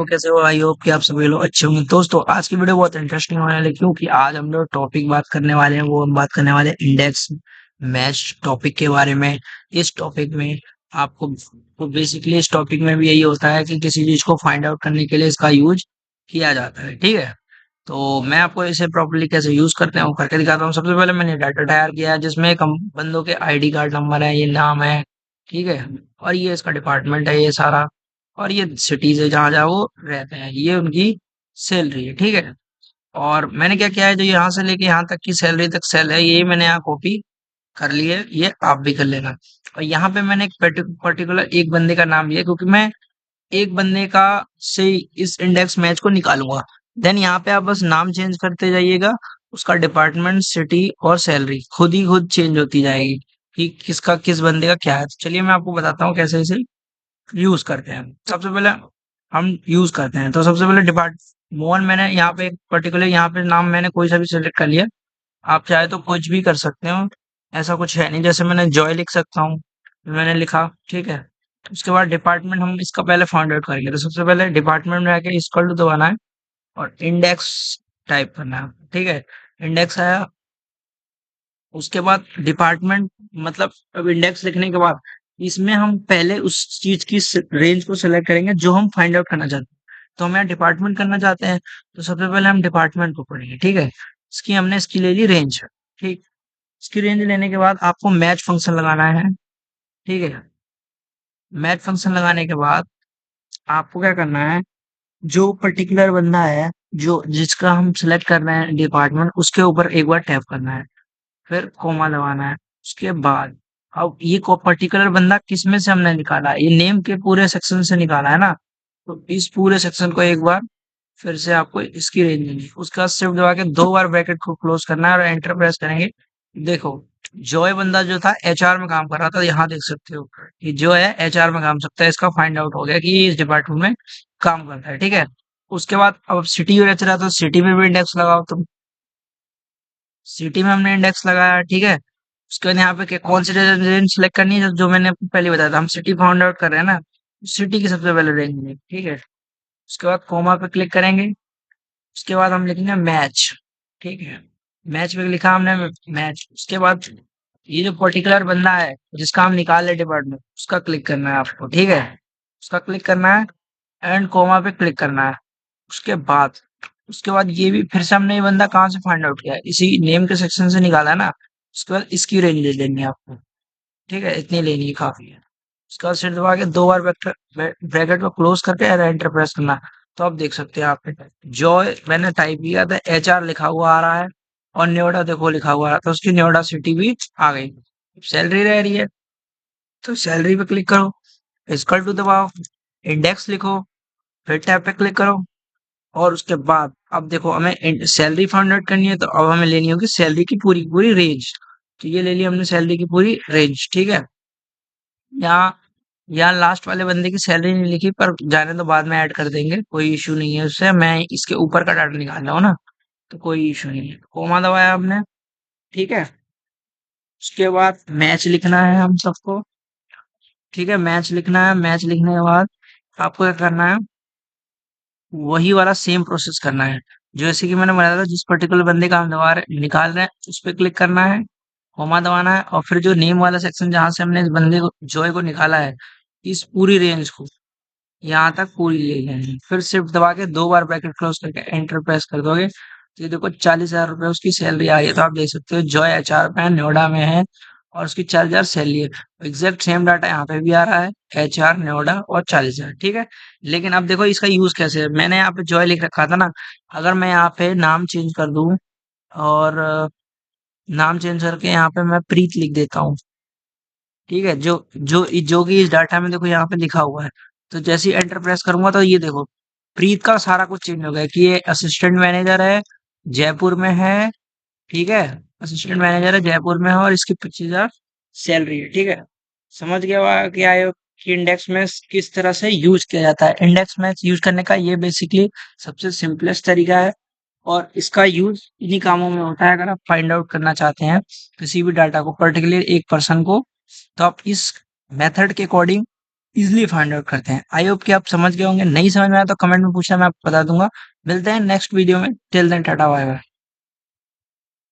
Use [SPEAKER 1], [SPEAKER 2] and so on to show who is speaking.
[SPEAKER 1] तो कैसे हो? आई होप कि आप सभी लोग अच्छे होंगे। दोस्तों, आज की वीडियो बहुत इंटरेस्टिंग होने वाली है क्योंकि आज हम लोग टॉपिक बात करने वाले हैं, वो हम बात करने वाले हैं इंडेक्स मैच टॉपिक के बारे में। इस टॉपिक में आपको तो बेसिकली इस टॉपिक में भी यही होता है कि किसी चीज को फाइंड आउट करने के लिए इसका यूज किया जाता है। ठीक है, तो मैं आपको इसे प्रॉपर्ली कैसे यूज करते हैं वो करके दिखाता हूँ। सबसे पहले मैंने डाटा तैयार किया है जिसमें एक बंदों के आईडी कार्ड नंबर है, ये नाम है, ठीक है, और ये इसका डिपार्टमेंट है, ये सारा, और ये सिटीज है जहाँ जहाँ वो रहते हैं, ये उनकी सैलरी है। ठीक है, और मैंने क्या किया है, जो यहाँ से लेके यहाँ तक की सैलरी तक सेल है, ये मैंने यहाँ कॉपी कर ली है, ये आप भी कर लेना। और यहाँ पे मैंने एक पर्टिकुलर एक बंदे का नाम लिया क्योंकि मैं एक बंदे का से इस इंडेक्स मैच को निकालूंगा। देन यहाँ पे आप बस नाम चेंज करते जाइएगा, उसका डिपार्टमेंट, सिटी और सैलरी खुद ही खुद चेंज होती जाएगी कि किसका किस बंदे का क्या है। तो चलिए मैं आपको बताता हूँ कैसे इसे यूज करते हैं। सबसे पहले हम यूज करते हैं, तो सबसे पहले डिपार्ट मोहन, मैंने यहाँ पे एक पर्टिकुलर यहाँ पे नाम मैंने कोई सा भी सिलेक्ट कर लिया। आप चाहे तो कुछ भी कर सकते हो, ऐसा कुछ है नहीं। जैसे मैंने जॉय लिख सकता हूँ, मैंने लिखा, ठीक है। उसके बाद डिपार्टमेंट हम इसका पहले फाइंड आउट करेंगे, तो सबसे पहले डिपार्टमेंट में आके इक्वल टू दबाना है और इंडेक्स टाइप करना है। ठीक है, इंडेक्स आया, उसके बाद डिपार्टमेंट, मतलब अब इंडेक्स लिखने के बाद इसमें हम पहले उस चीज की रेंज को सिलेक्ट करेंगे जो हम फाइंड आउट करना चाहते हैं। तो हम यहाँ डिपार्टमेंट करना चाहते हैं, तो सबसे पहले हम डिपार्टमेंट को पढ़ेंगे। ठीक है, इसकी हमने इसकी ले ली रेंज। ठीक, इसकी रेंज लेने के बाद आपको मैच फंक्शन लगाना है। ठीक है, मैच फंक्शन लगाने के बाद आपको क्या करना है, जो पर्टिकुलर बंदा है, जो जिसका हम सिलेक्ट कर रहे हैं डिपार्टमेंट, उसके ऊपर एक बार टैप करना है, फिर कोमा दबाना है। उसके बाद अब ये को पर्टिकुलर बंदा किसमें से हमने निकाला है, ये नेम के पूरे सेक्शन से निकाला है ना, तो इस पूरे सेक्शन को एक बार फिर से आपको इसकी रेंज देनी है। उसके बाद शिफ्ट दबा के दो बार ब्रैकेट को क्लोज करना है और एंटर प्रेस करेंगे। देखो, जॉय बंदा जो था एचआर में काम कर रहा था, यहाँ देख सकते हो कि जो है एचआर में काम सकता है, इसका फाइंड आउट हो गया कि ये इस डिपार्टमेंट में काम करता है। ठीक है, उसके बाद अब सिटी में रह रहा, तो सिटी में भी इंडेक्स लगाओ तुम। सिटी में हमने इंडेक्स लगाया, ठीक है। उसके बाद यहाँ पे कौन सी रेंज सेलेक्ट करनी है, जो मैंने आपको पहले बताया था, हम सिटी फाउंड आउट कर रहे हैं ना, सिटी की सबसे पहले रेंज में। ठीक है, उसके बाद कोमा पे क्लिक करेंगे। उसके बाद हम लिखेंगे मैच। ठीक है, मैच पे लिखा हमने, मैच। उसके बाद ये जो पर्टिकुलर बंदा है जिसका हम निकाल रहे डिपार्टमेंट, उसका क्लिक करना है आपको। ठीक है, उसका क्लिक करना है एंड कोमा पे क्लिक करना है। उसके बाद ये भी फिर से हमने ये बंदा कहाँ से फाइंड आउट किया है, इसी नेम के सेक्शन से निकाला है ना। उसके बाद इसकी रेंज ले लेनी है आपको। ठीक है, इतनी लेनी है, काफी है। उसके बाद सिर दबा के दो बार ब्रैकेट को क्लोज करके एंटर प्रेस करना। तो आप देख सकते हैं, आप जो मैंने टाइप किया था एचआर लिखा हुआ आ रहा है, और न्योडा देखो लिखा हुआ आ रहा था, उसकी न्योडा सिटी भी आ गई। सैलरी रह रही है, तो सैलरी पे क्लिक करो, इक्वल टू दबाओ, इंडेक्स लिखो, फिर टैब पे क्लिक करो, और उसके बाद अब देखो हमें सैलरी फाइंड आउट करनी है, तो अब हमें लेनी होगी सैलरी की पूरी पूरी रेंज। तो ये ले ली हमने सैलरी की पूरी रेंज। ठीक है, यहाँ यहाँ लास्ट वाले बंदे की सैलरी नहीं लिखी, पर जाने तो बाद में ऐड कर देंगे, कोई इशू नहीं है उससे। मैं इसके ऊपर का डाटा निकाल रहा हूँ ना, तो कोई इशू नहीं है। कोमा दबाया हमने, ठीक है। उसके बाद मैच लिखना है हम सबको। ठीक है, मैच लिखना है। मैच लिखने के बाद आपको क्या करना है, वही वाला सेम प्रोसेस करना है जैसे कि मैंने बताया था। जिस पर्टिकुलर बंदे का हम दबा रहे निकाल रहे हैं, उस पर क्लिक करना है, कोमा दबाना है, और फिर जो नेम वाला सेक्शन जहां से हमने इस बंदे को जॉय को निकाला है, इस पूरी रेंज को यहाँ तक पूरी ले लेनी है। फिर शिफ्ट दबा के दो बार ब्रैकेट क्लोज करके एंटर प्रेस कर दोगे, तो ये देखो 40,000 रुपये उसकी सैलरी आ रही है। तो आप देख सकते हो जॉय एचआर में है, नोएडा में है, और उसकी 40,000 सैलरी है। एग्जैक्ट सेम डाटा यहाँ पे भी आ रहा है, एचआर नोएडा और 40,000। ठीक है, लेकिन अब देखो इसका यूज कैसे है। मैंने यहाँ पे जॉय लिख रखा था ना, अगर मैं यहाँ पे नाम चेंज कर दूं, और नाम चेंज करके यहाँ पे मैं प्रीत लिख देता हूँ। ठीक है, जो जो जो कि इस डाटा में देखो यहाँ पे लिखा हुआ है, तो जैसे ही एंटर प्रेस करूंगा, तो ये देखो प्रीत का सारा कुछ चेंज हो गया कि ये असिस्टेंट मैनेजर है, जयपुर में है। ठीक है, असिस्टेंट मैनेजर है, जयपुर में है, और इसकी 25,000 सैलरी है। ठीक है, समझ गया हुआ कि आयो कि इंडेक्स मैच किस तरह से यूज किया जाता है। इंडेक्स मैच यूज करने का ये बेसिकली सबसे सिंपलेस्ट तरीका है, और इसका यूज इन्हीं कामों में होता है। अगर आप फाइंड आउट करना चाहते हैं किसी भी डाटा को, पर्टिकुलर एक पर्सन को, तो आप इस मेथड के अकॉर्डिंग इजिली फाइंड आउट करते हैं। आई होप कि आप समझ गए होंगे, नहीं समझ में आया तो कमेंट में पूछना, मैं आपको बता दूंगा। मिलते हैं नेक्स्ट वीडियो में, till then tata bye bye.